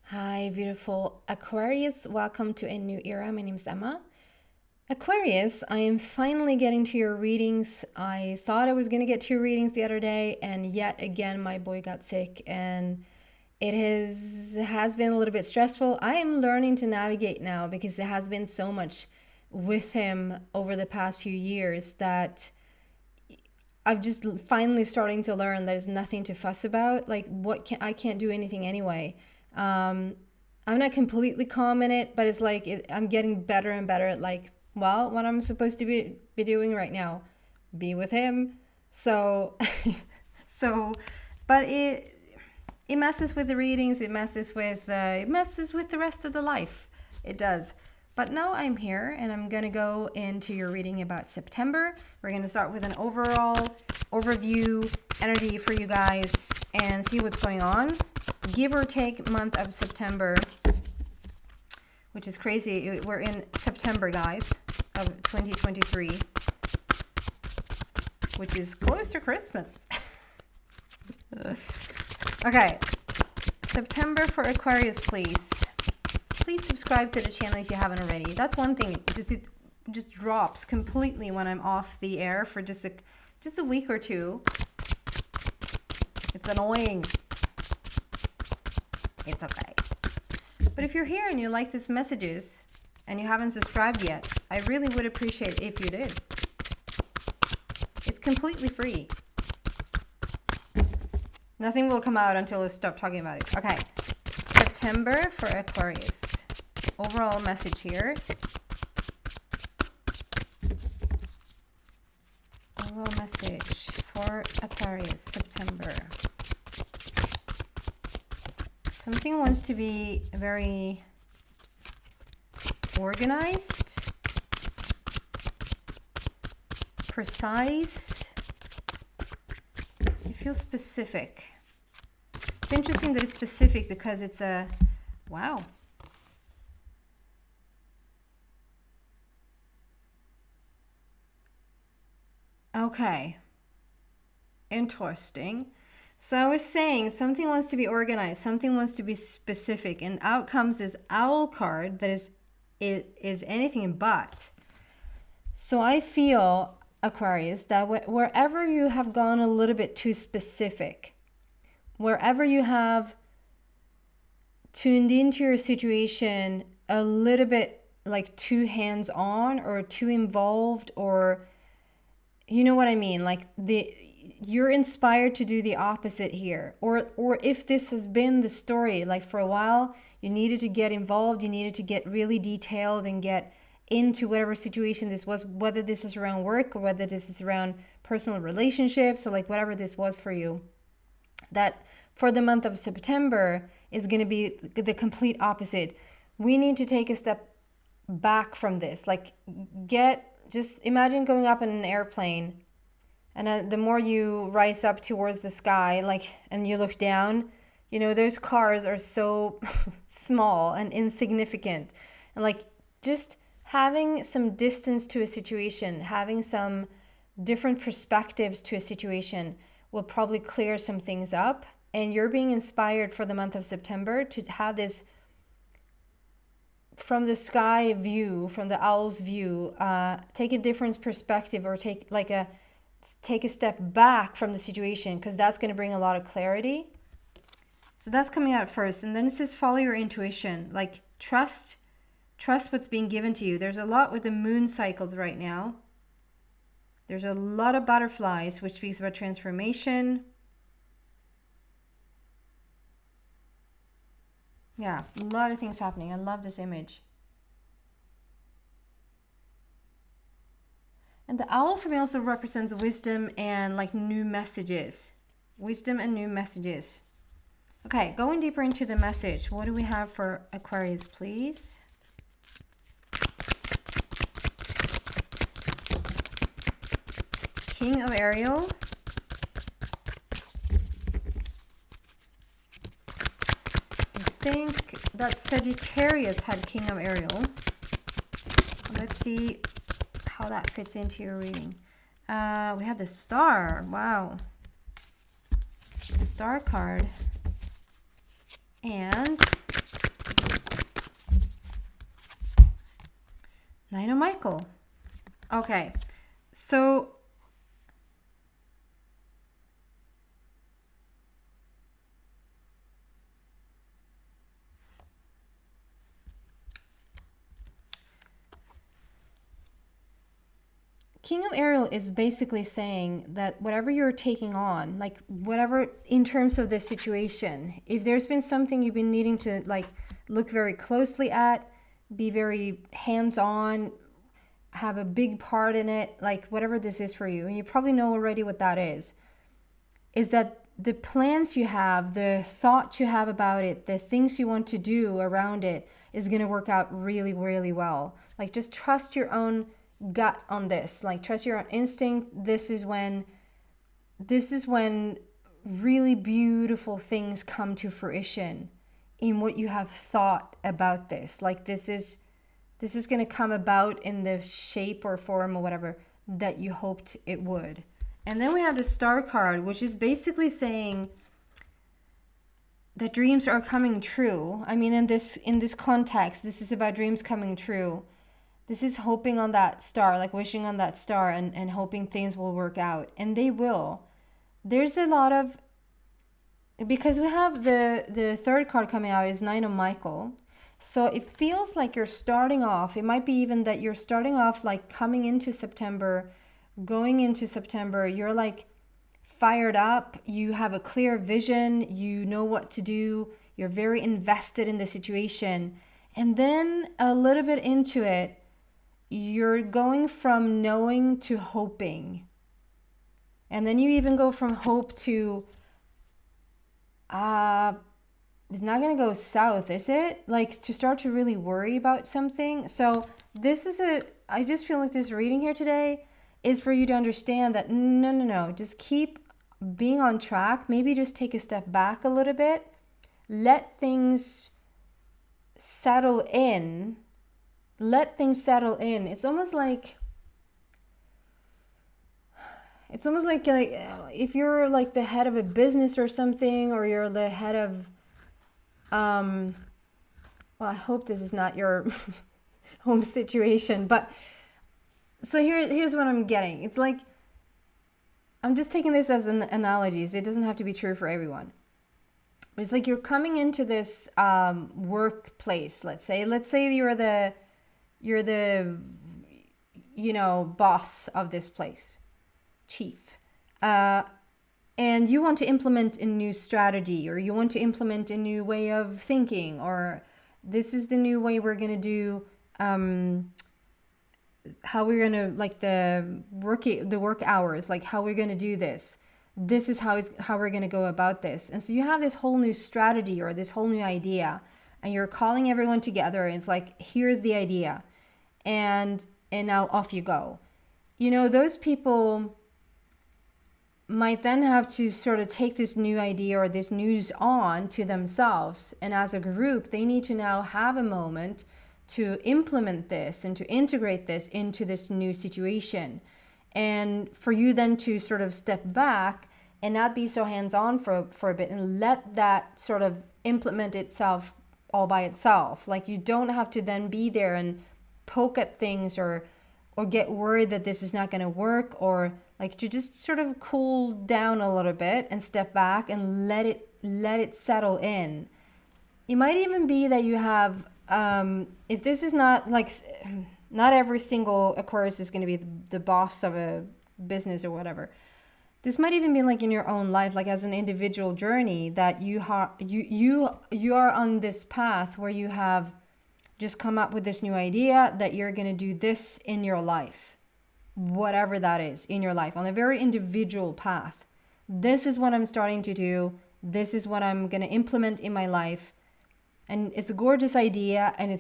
Hi, beautiful Aquarius. Welcome to a new era. My name is Emma. Aquarius, I am finally getting to your readings. I thought I was going to get to your readings the other day, and yet again, my boy got sick, and it has been a little bit stressful. I am learning to navigate now because it has been so much with him over the past few years that I'm just finally starting to learn there's nothing to fuss about. Like, I can't do anything anyway. I'm not completely calm in it, but it's like I'm getting better and better at what I'm supposed to be doing right now, be with him. So, so, but it messes with the readings. It messes with the rest of the life. It does. But now I'm here and I'm going to go into your reading about September. We're going to start with an overall overview energy for you guys and see what's going on. Give or take month of September, which is crazy. We're in September, guys, of 2023, which is close to Christmas. Okay, September for Aquarius, please. Please subscribe to the channel if you haven't already. That's one thing. It just drops completely when I'm off the air for just a week or two. It's annoying. It's okay. But if you're here and you like these messages and you haven't subscribed yet, I really would appreciate it if you did. It's completely free. Nothing will come out until I stop talking about it. Okay. September for Aquarius. Overall message here. Overall message for Aquarius, September. Something wants to be very organized, precise. You feel specific. It's interesting that it's specific because it's a, wow. Okay. Interesting. So I was saying something wants to be organized, something wants to be specific, and out comes this owl card that is anything but. So I feel, Aquarius, that wherever you have gone a little bit too specific, wherever you have tuned into your situation a little bit like too hands-on or too involved, or you know what I mean, like you're inspired to do the opposite here, or if this has been the story, like for a while you needed to get involved, you needed to get really detailed and get into whatever situation this was, whether this is around work or whether this is around personal relationships, or like whatever this was for you, that for the month of September is going to be the complete opposite. We need to take a step back from this. Like, just imagine going up in an airplane, and the more you rise up towards the sky, like, and you look down, you know, those cars are so small and insignificant. And like, just having some distance to a situation, having some different perspectives to a situation will probably clear some things up. And you're being inspired for the month of September to have this from the sky view, from the owl's view, take a different perspective, or take a step back from the situation, because that's going to bring a lot of clarity. So that's coming out first. And then it says follow your intuition, like trust what's being given to you. There's a lot with the moon cycles right now. There's a lot of butterflies, which speaks about transformation. Yeah, a lot of things happening. I love this image. And the owl for me also represents wisdom and like new messages. Wisdom and new messages. Okay, going deeper into the message. What do we have for Aquarius, please? King of Ariel. I think that Sagittarius had King of Ariel. Let's see how that fits into your reading. We have the Star. Wow. Star card. And Michael. Okay. So King of Ariel is basically saying that whatever you're taking on, like whatever in terms of this situation, if there's been something you've been needing to like look very closely at, be very hands-on, have a big part in it, like whatever this is for you, and you probably know already what that is that the plans you have, the thoughts you have about it, the things you want to do around it is going to work out really, really well. Like just trust your own gut on this. Like trust your own instinct. This is when really beautiful things come to fruition in what you have thought about this. Like this is going to come about in the shape or form or whatever that you hoped it would. And then we have the Star card, which is basically saying that dreams are coming true. I mean, in this context, this is about dreams coming true. This is hoping on that star, like wishing on that star and hoping things will work out. And they will. There's a lot of, because we have the third card coming out is Nine of Michael. So it feels like you're starting off. It might be even that you're starting off like coming into September, going into September, you're like fired up, you have a clear vision, you know what to do, you're very invested in the situation. And then a little bit into it, you're going from knowing to hoping. And then you even go from hope to, it's not going to go south, is it? Like to start to really worry about something. So this is I just feel like this reading here today is for you to understand that no, just keep being on track. Maybe just take a step back a little bit. Let things settle in. It's almost like if you're like the head of a business or something, or you're the head of well, I hope this is not your home situation, but so here's what I'm getting. It's like, I'm just taking this as an analogy, so it doesn't have to be true for everyone. It's like you're coming into this workplace, let's say you're the boss of this place, chief, and you want to implement a new strategy, or you want to implement a new way of thinking, or this is the new way we're going to do how we're going to, like the work hours, like how we're going to do this. This is how we're going to go about this. And so you have this whole new strategy or this whole new idea, and you're calling everyone together, and it's like, here's the idea, and now off you go. Those people might then have to sort of take this new idea or this news on to themselves, and as a group they need to now have a moment to implement this and to integrate this into this new situation. And for you then to sort of step back and not be so hands-on for a bit, and let that sort of implement itself all by itself. Like you don't have to then be there and poke at things or get worried that this is not going to work, or like to just sort of cool down a little bit and step back and let it settle in. It might even be that you have if this is not like, not every single Aquarius is going to be the boss of a business or whatever. This might even be like in your own life, like as an individual journey, that you are on this path where you have just come up with this new idea that you're going to do this in your life, whatever that is in your life, on a very individual path. This is what I'm starting to do. This is what I'm going to implement in my life. And it's a gorgeous idea, and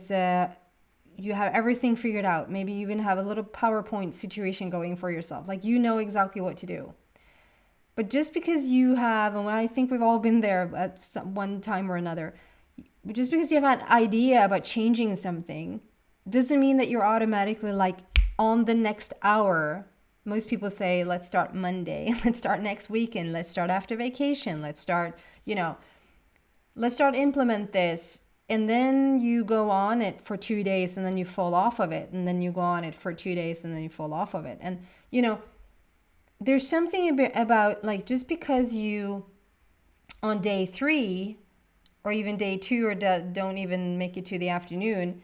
you have everything figured out. Maybe you even have a little PowerPoint situation going for yourself. Like you know exactly what to do. But just because you have, and I think we've all been there at one time or another, just because you have an idea about changing something doesn't mean that you're automatically like on the next hour. Most people say, let's start Monday, let's start next weekend, let's start after vacation, let's start implement this And then you go on it for 2 days and then you fall off of it. And then you go on it for 2 days and then you fall off of it. And, you know, there's something about like, just because you on day 3 or even day 2 or don't even make it to the afternoon,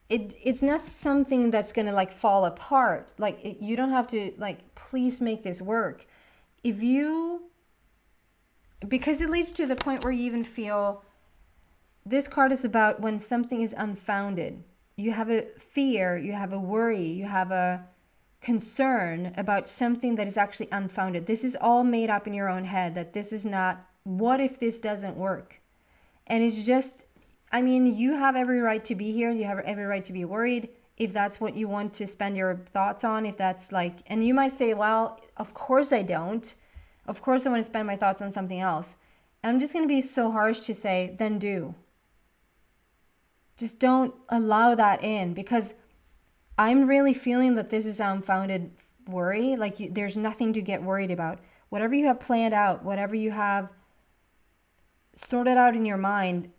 it's not something that's going to like fall apart. Like you don't have to like, please make this work. If you, because it leads to the point where you even feel, this card is about when something is unfounded. You have a fear, you have a worry, you have a concern about something that is actually unfounded. This is all made up in your own head, that this is not, what if this doesn't work? And it's just, I mean, you have every right to be here. You have every right to be worried if that's what you want to spend your thoughts on. If that's like, and you might say, well, of course I don't. Of course I want to spend my thoughts on something else. I'm just going to be so harsh to say, then do. Just don't allow that in, because I'm really feeling that this is unfounded worry. Like there's nothing to get worried about. Whatever you have planned out, whatever you have sorted out in your mind,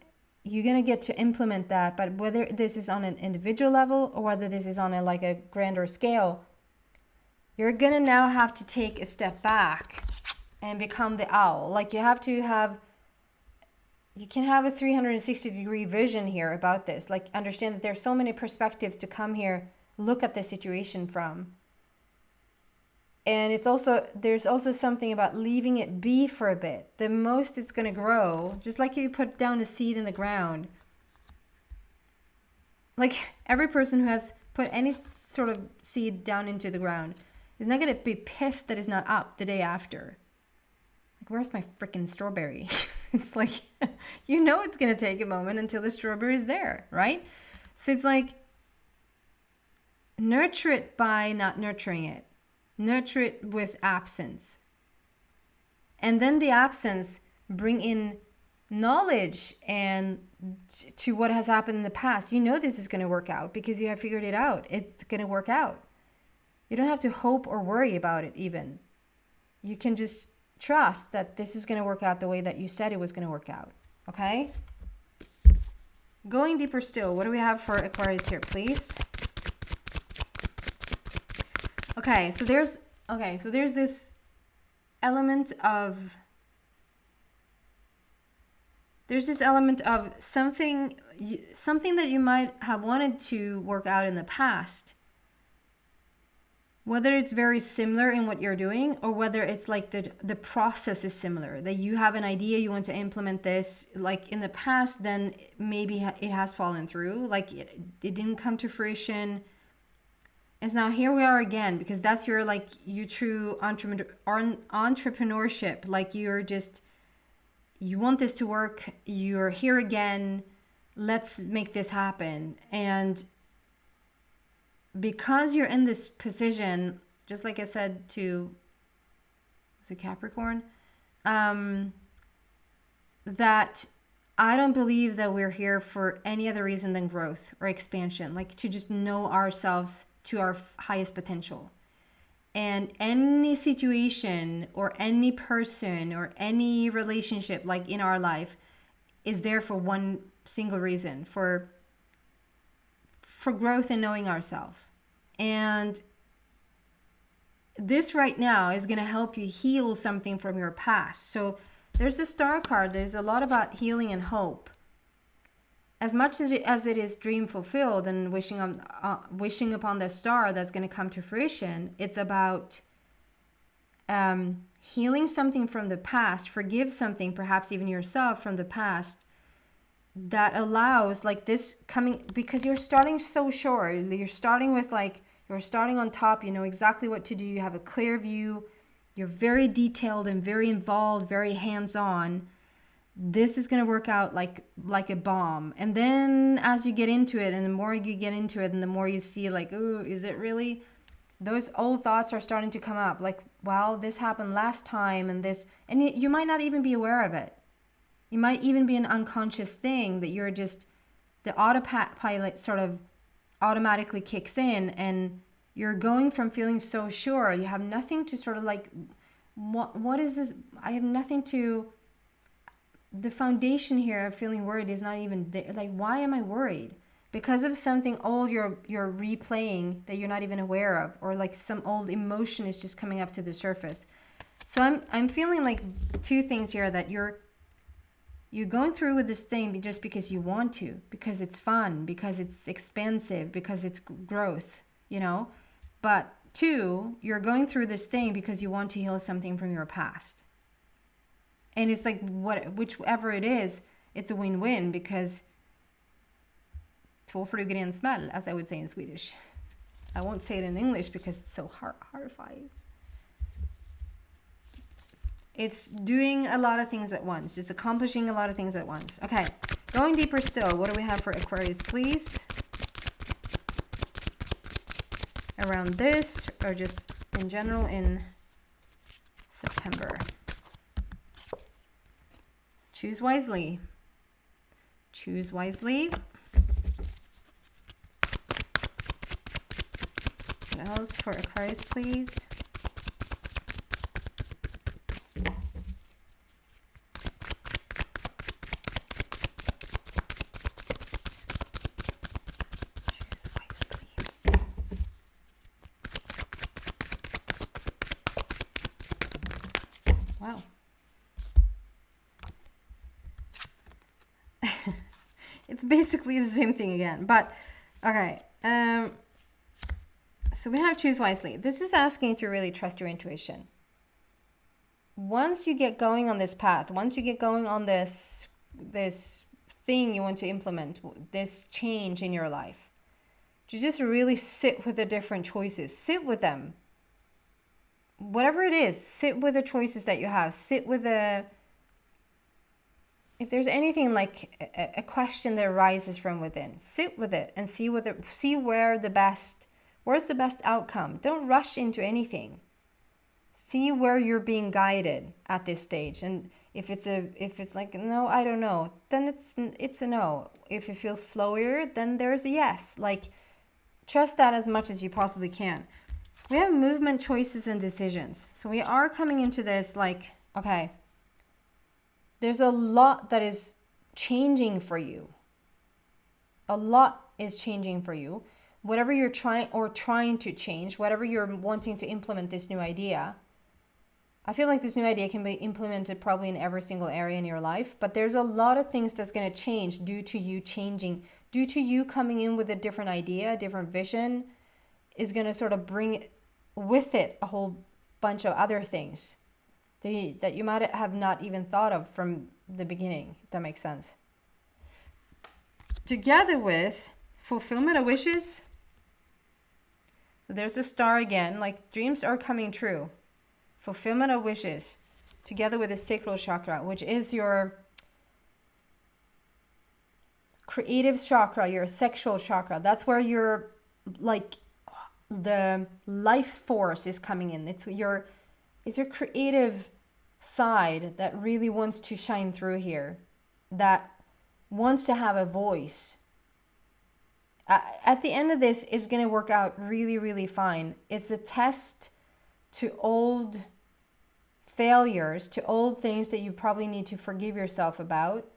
you're going to get to implement that. But whether this is on an individual level or whether this is on like a grander scale, you're going to now have to take a step back and become the owl. Like you have to have, you can have a 360-degree vision here about this. Like understand that there's so many perspectives to come here, look at the situation from. And it's also, there's also something about leaving it be for a bit. The most it's going to grow, just like if you put down a seed in the ground. Like every person who has put any sort of seed down into the ground is not going to be pissed that it's not up the day after. Like, where's my freaking strawberry? It's like, you know it's going to take a moment until the strawberry is there, right? So it's like, nurture it by not nurturing it. Nurture it with absence. And then the absence bring in knowledge and to what has happened in the past. You know this is going to work out because you have figured it out. It's going to work out. You don't have to hope or worry about it even. You can just trust that this is going to work out the way that you said it was going to work out. Okay? Going deeper still, what do we have for Aquarius here, please? Okay, so there's this element of something that you might have wanted to work out in the past. Whether it's very similar in what you're doing or whether it's like the process is similar, that you have an idea, you want to implement this like in the past, then maybe it has fallen through, like it didn't come to fruition. And now here we are again, because that's your like you true entrepreneurship. Like you want this to work. You're here again. Let's make this happen. And because you're in this position, just like I said to Capricorn, that I don't believe that we're here for any other reason than growth or expansion, like to just know ourselves to our highest potential. And any situation or any person or any relationship like in our life is there for one single reason, for growth and knowing ourselves. And this right now is going to help you heal something from your past. So there's a star card. There's a lot about healing and hope. As much as it is dream fulfilled and wishing upon the star that's going to come to fruition, it's about healing something from the past, forgive something, perhaps even yourself from the past, that allows like this coming, because you're starting so sure. You're starting with like, you're starting on top. You know exactly what to do. You have a clear view. You're very detailed and very involved, very hands-on. This is going to work out like a bomb. And then as you get into it, and the more you get into it and the more you see like, ooh, is it really? Those old thoughts are starting to come up. Like, wow, this happened last time and this, and you might not even be aware of it. It might even be an unconscious thing that you're just, the autopilot sort of automatically kicks in and you're going from feeling so sure. You have nothing to sort of like, what is this? I have nothing to the foundation here of feeling worried is not even there. Like, why am I worried? Because of something old you're replaying that you're not even aware of, or like some old emotion is just coming up to the surface. So I'm feeling like two things here, that you're going through with this thing just because you want to, because it's fun, because it's expensive, because it's growth, you know. But two, you're going through this thing because you want to heal something from your past. And it's like, whichever it is, it's a win-win, because två flugor i en smäll, as I would say in Swedish. I won't say it in English because it's so horrifying. It's doing a lot of things at once. It's accomplishing a lot of things at once. Okay, going deeper still, what do we have for Aquarius, please? Around this, or just in general in September. Choose wisely. Choose wisely. What else for Aquarius, please? Choose wisely. Wow. It's basically the same thing again, but okay. So we have choose wisely. This is asking you to really trust your intuition. Once you get going on this path, once you get going on this thing you want to implement, this change in your life, to just really sit with the different choices. Sit with them. Whatever it is, sit with the choices that you have. Sit with the... If there's anything like a question that arises from within, sit with it and see where's the best outcome. Don't rush into anything. See where you're being guided at this stage. And if it's like, no, I don't know, then it's a no. If it feels flowier, then there's a yes. Like, trust that as much as you possibly can. We have movement, choices, and decisions. So we are coming into this like, okay, there's a lot that is changing for you. A lot is changing for you. Whatever you're trying to change, whatever you're wanting to implement this new idea, I feel like this new idea can be implemented probably in every single area in your life, but there's a lot of things that's going to change due to you changing, due to you coming in with a different idea, a different vision, is going to sort of bring with it a whole bunch of other things that you might have not even thought of from the beginning, if that makes sense. Together with fulfillment of wishes, so there's a star again, like dreams are coming true. Fulfillment of wishes, together with the sacral chakra, which is your creative chakra, your sexual chakra. That's where your, like, the life force is coming in. It's your creative side that really wants to shine through here, that wants to have a voice. At the end of this, it's going to work out really, really fine. It's a test to old failures, to old things that you probably need to forgive yourself about.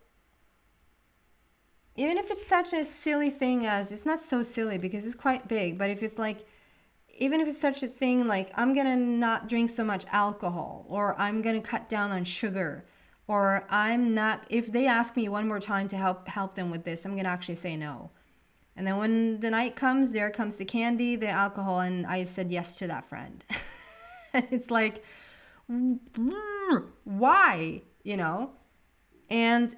Even if it's such a silly thing as, it's not so silly because it's quite big, but if it's like, even if it's such a thing like, I'm going to not drink so much alcohol, or I'm going to cut down on sugar, or if they ask me one more time to help them with this, I'm going to actually say no. And then when the night comes, there comes the candy, the alcohol, and I said yes to that friend. And it's like, why? You know? And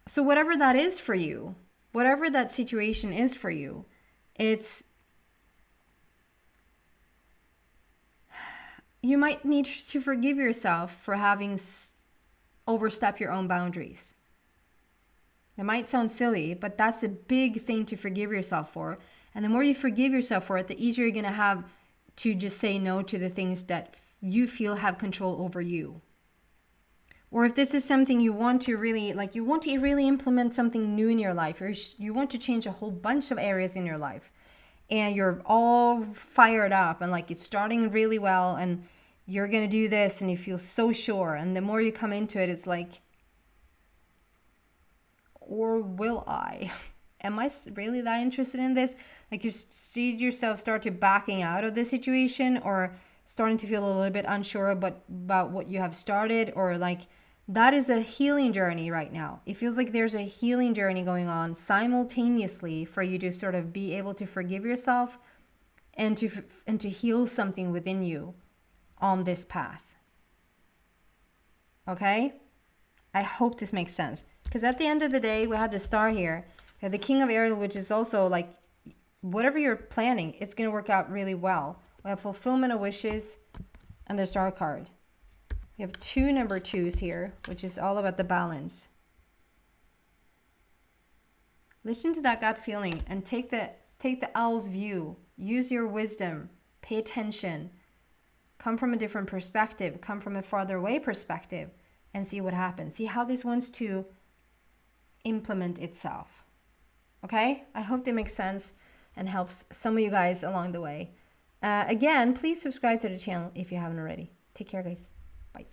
so whatever that is for you, whatever that situation is for you, you might need to forgive yourself for having overstepped your own boundaries. That might sound silly, but that's a big thing to forgive yourself for. And the more you forgive yourself for it, the easier you're going to have to just say no to the things that you feel have control over you. Or if this is something you want to really, like, you want to really implement something new in your life, or you want to change a whole bunch of areas in your life, and you're all fired up and like it's starting really well, and you're going to do this and you feel so sure. And the more you come into it, it's like, or will I? Am I really that interested in this? Like you see yourself start to backing out of the situation, or starting to feel a little bit unsure about what you have started, or like that is a healing journey right now. It feels like there's a healing journey going on simultaneously for you to sort of be able to forgive yourself and to heal something within you on this path. Okay? I hope this makes sense. Because at the end of the day, we have the star here. We have the King of Air, which is also like, whatever you're planning, it's going to work out really well. We have fulfillment of wishes and the star card. We have 2 number 2s here, which is all about the balance. Listen to that gut feeling and take the owl's view. Use your wisdom. Pay attention. Come from a different perspective. Come from a farther away perspective and see what happens. See how this wants to implement itself. Okay? I hope that makes sense and helps some of you guys along the way. Again, please subscribe to the channel if you haven't already. Take care, guys. Bye.